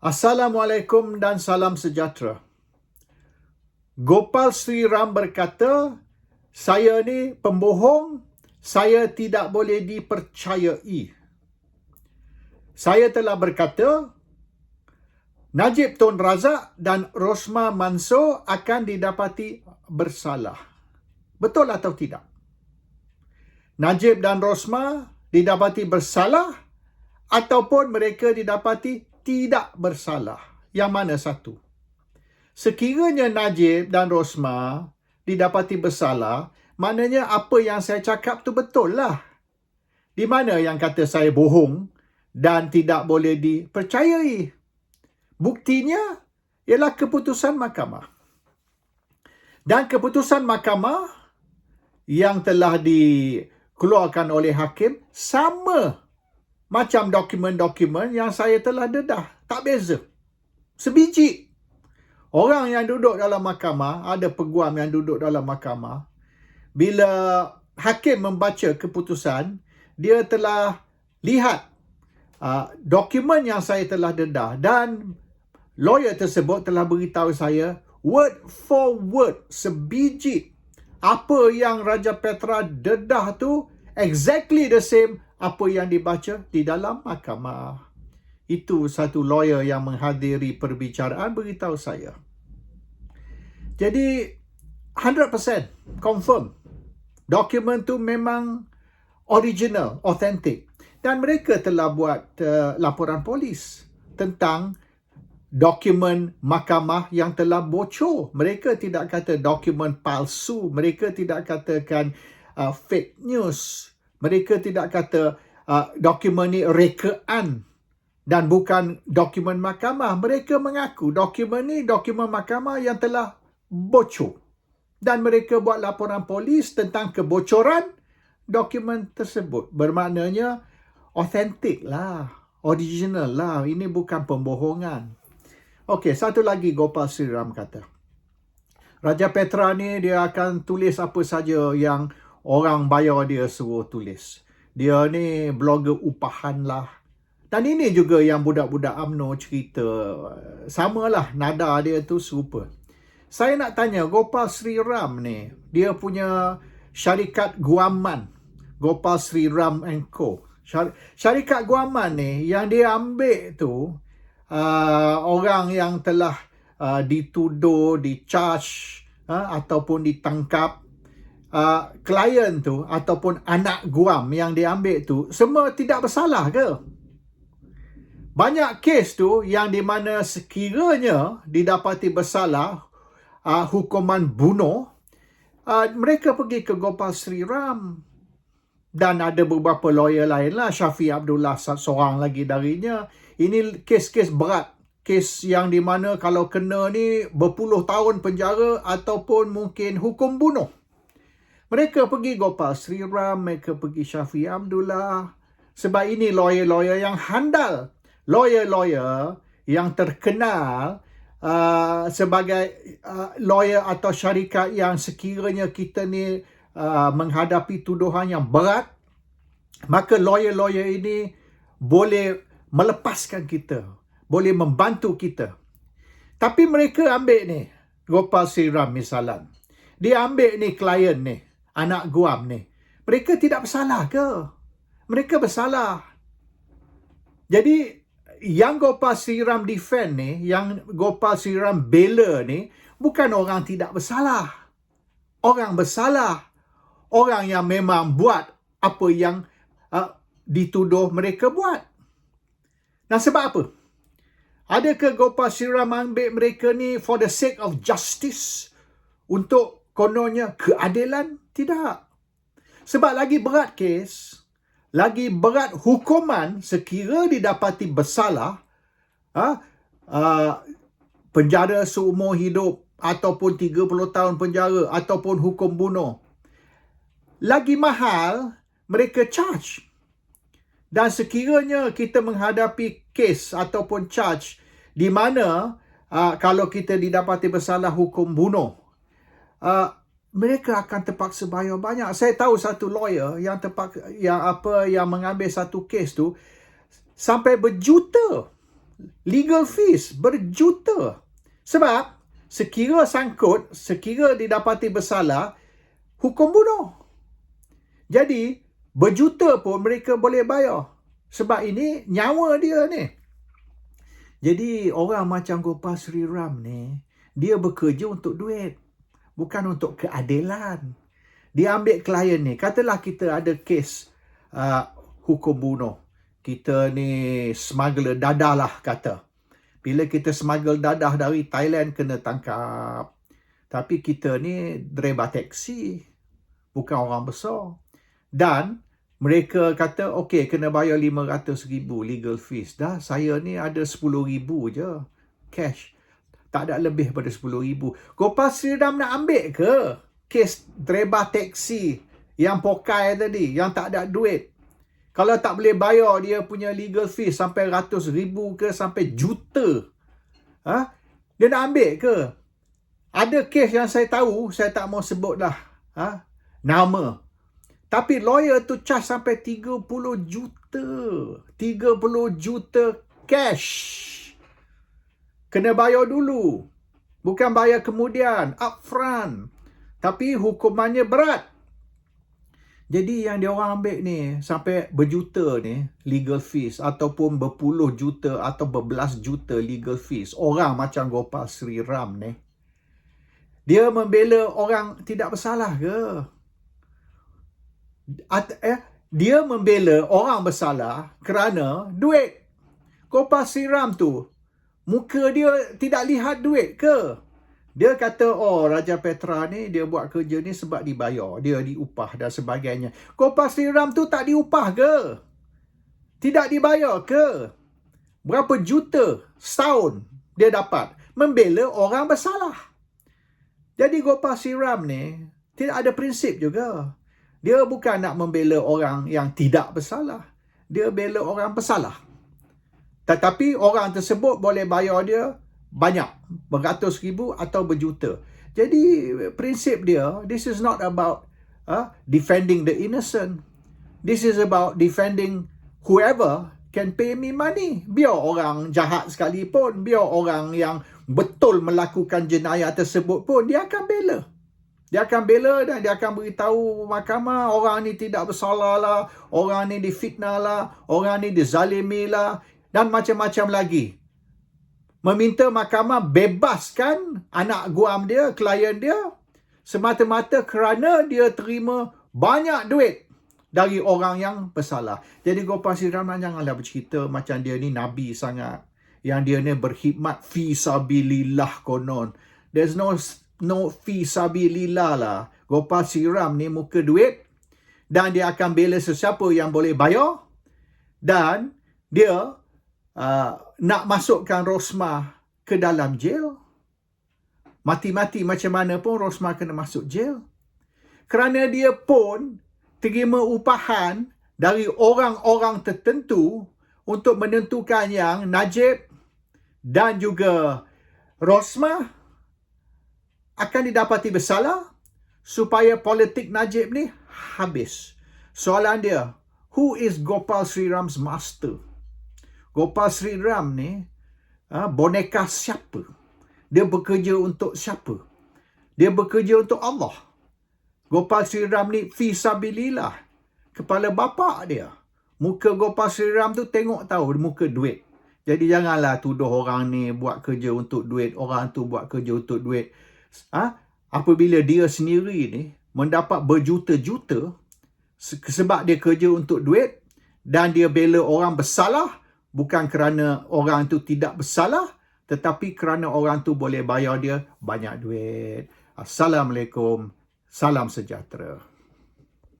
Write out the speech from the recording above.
Assalamualaikum dan salam sejahtera. Gopal Sri Ram berkata, saya ni pembohong, saya tidak boleh dipercayai. Saya telah berkata, Najib Tun Razak dan Rosmah Mansor akan didapati bersalah. Betul atau tidak? Najib dan Rosmah didapati bersalah ataupun mereka didapati tidak bersalah. Yang mana satu? Sekiranya Najib dan Rosmah didapati bersalah, maknanya apa yang saya cakap tu betul lah. Di mana yang kata saya bohong dan tidak boleh dipercayai? Buktinya ialah keputusan mahkamah. Dan keputusan mahkamah yang telah dikeluarkan oleh hakim sama macam dokumen-dokumen yang saya telah dedah. Tak beza. Sebiji. Orang yang duduk dalam mahkamah, ada peguam yang duduk dalam mahkamah, bila hakim membaca keputusan, dia telah lihat dokumen yang saya telah dedah dan lawyer tersebut telah beritahu saya word for word, sebiji apa yang Raja Petra dedah tu exactly the same apa yang dibaca di dalam mahkamah. Itu satu lawyer yang menghadiri perbicaraan beritahu saya. Jadi 100% confirm dokumen tu memang original, authentic. Dan mereka telah buat laporan polis tentang dokumen mahkamah yang telah bocor. Mereka tidak kata dokumen palsu, mereka tidak katakan fake news. Mereka tidak kata dokumen ni rekaan dan bukan dokumen mahkamah. Mereka mengaku dokumen ni dokumen mahkamah yang telah bocor. Dan mereka buat laporan polis tentang kebocoran dokumen tersebut. Bermaknanya authentic lah, original lah. Ini bukan pembohongan. Okey, satu lagi Gopal Sri Ram kata, Raja Petra ni dia akan tulis apa saja yang orang bayar dia suruh tulis. Dia ni blogger upahan lah. Dan ini juga yang budak-budak UMNO cerita. Samalah, nada dia tu serupa. Saya nak tanya, Gopal Sri Ram ni, dia punya syarikat guaman, Gopal Sri Ram & Co. Syarikat guaman ni, yang dia ambil tu, orang yang telah dituduh, di-charge, ataupun ditangkap, klien tu ataupun anak guam yang diambil tu semua tidak bersalah ke? Banyak kes tu yang di mana sekiranya didapati bersalah hukuman bunuh, mereka pergi ke Gopal Sri Ram dan ada beberapa lawyer lain lah, Syafiq Abdullah seorang lagi darinya. Ini kes-kes berat, kes yang di mana kalau kena ni berpuluh tahun penjara ataupun mungkin hukum bunuh. Mereka pergi Gopal Sri Ram, mereka pergi Syafiq Abdullah. Sebab ini lawyer-lawyer yang handal. Lawyer-lawyer yang terkenal sebagai lawyer atau syarikat yang sekiranya kita ni menghadapi tuduhan yang berat, maka lawyer-lawyer ini boleh melepaskan kita, boleh membantu kita. Tapi mereka ambil ni, Gopal Sri Ram misalan. Dia ambil ni klien ni, anak guam ni. Mereka tidak bersalah ke? Mereka bersalah. Jadi, yang Gopal Sri Ram defend ni, yang Gopal Sri Ram bela ni, bukan orang tidak bersalah. Orang bersalah. Orang yang memang buat apa yang dituduh mereka buat. Nah, sebab apa? Adakah Gopal Sri Ram ambil mereka ni for the sake of justice? Untuk kononnya keadilan? Tidak. Sebab lagi berat kes, lagi berat hukuman sekira didapati bersalah, penjara seumur hidup ataupun 30 tahun penjara ataupun hukum bunuh. Lagi mahal mereka charge. Dan sekiranya kita menghadapi kes ataupun charge di mana kalau kita didapati bersalah hukum bunuh, mereka akan terpaksa bayar banyak. Saya tahu satu lawyer yang mengambil satu kes tu sampai berjuta legal fees berjuta. Sebab sekira sangkut, sekira didapati bersalah, hukum bunuh. Jadi berjuta pun mereka boleh bayar. Sebab ini nyawa dia ni. Jadi orang macam Gopal Sri Ram ni, dia bekerja untuk duit, bukan untuk keadilan. Dia ambil klien ni. Katalah kita ada kes hukum bunuh. Kita ni smuggler dadah lah kata. Bila kita smuggle dadah dari Thailand, kena tangkap. Tapi kita ni driver taksi, bukan orang besar. Dan mereka kata, okey, kena bayar 500,000 legal fees. Dah, saya ni ada 10,000 je cash. Tak ada lebih pada 10,000. Gopal Sri Ram nak ambil ke kes driver taksi yang pokai tadi, yang tak ada duit? Kalau tak boleh bayar dia punya legal fees sampai ratus ribu ke sampai juta, dia nak ambil ke? Ada kes yang saya tahu, saya tak mau sebut dah nama. Tapi lawyer tu charge sampai 30 juta. 30 juta cash. Kena bayar dulu. Bukan bayar kemudian, upfront. Tapi hukumannya berat. Jadi yang dia orang ambil ni, sampai berjuta ni, legal fees. Ataupun berpuluh juta atau berbelas juta legal fees. Orang macam Gopal Sri Ram ni, dia membela orang tidak bersalah ke? Dia membela orang bersalah kerana duit. Gopal Sri Ram tu, muka dia tidak lihat duit ke? Dia kata, oh, Raja Petra ni, dia buat kerja ni sebab dibayar. Dia diupah dan sebagainya. Gopal Sri Ram tu tak diupah ke? Tidak dibayar ke? Berapa juta setahun dia dapat membela orang bersalah? Jadi Gopal Sri Ram ni tidak ada prinsip juga. Dia bukan nak membela orang yang tidak bersalah. Dia bela orang bersalah. Tetapi orang tersebut boleh bayar dia banyak, beratus ribu atau berjuta. Jadi prinsip dia, this is not about defending the innocent. This is about defending whoever can pay me money. Biar orang jahat sekalipun, biar orang yang betul melakukan jenayah tersebut pun, dia akan bela. Dia akan bela dan dia akan beritahu mahkamah, orang ni tidak bersalah lah, orang ni difitnah lah, orang ni dizalimi lah, dan macam-macam lagi. Meminta mahkamah bebaskan anak guam dia, klien dia, semata-mata kerana dia terima banyak duit dari orang yang bersalah. Jadi Gopal Sri Ram janganlah bercerita macam dia ni nabi sangat, yang dia ni berkhidmat fi sabilillah konon. There's no fi sabilillah lah. Gopal Sri Ram ni muka duit, dan dia akan bela sesiapa yang boleh bayar, dan dia nak masukkan Rosmah ke dalam jail. Mati-mati macam mana pun Rosmah kena masuk jail. Kerana dia pun terima upahan dari orang-orang tertentu untuk menentukan yang Najib dan juga Rosmah akan didapati bersalah supaya politik Najib ni habis. Soalan dia, who is Gopal Sri Ram's master? Gopal Sri Ram ni boneka siapa? Dia bekerja untuk siapa? Dia bekerja untuk Allah. Gopal Sri Ram ni fi sabilillah. Kepala bapa dia. Muka Gopal Sri Ram tu tengok tahu muka duit. Jadi janganlah tuduh orang ni buat kerja untuk duit, orang tu buat kerja untuk duit. Apabila dia sendiri ni mendapat berjuta-juta sebab dia kerja untuk duit, dan dia bela orang bersalah, bukan kerana orang tu tidak bersalah, tetapi kerana orang tu boleh bayar dia banyak duit. Assalamualaikum. Salam sejahtera.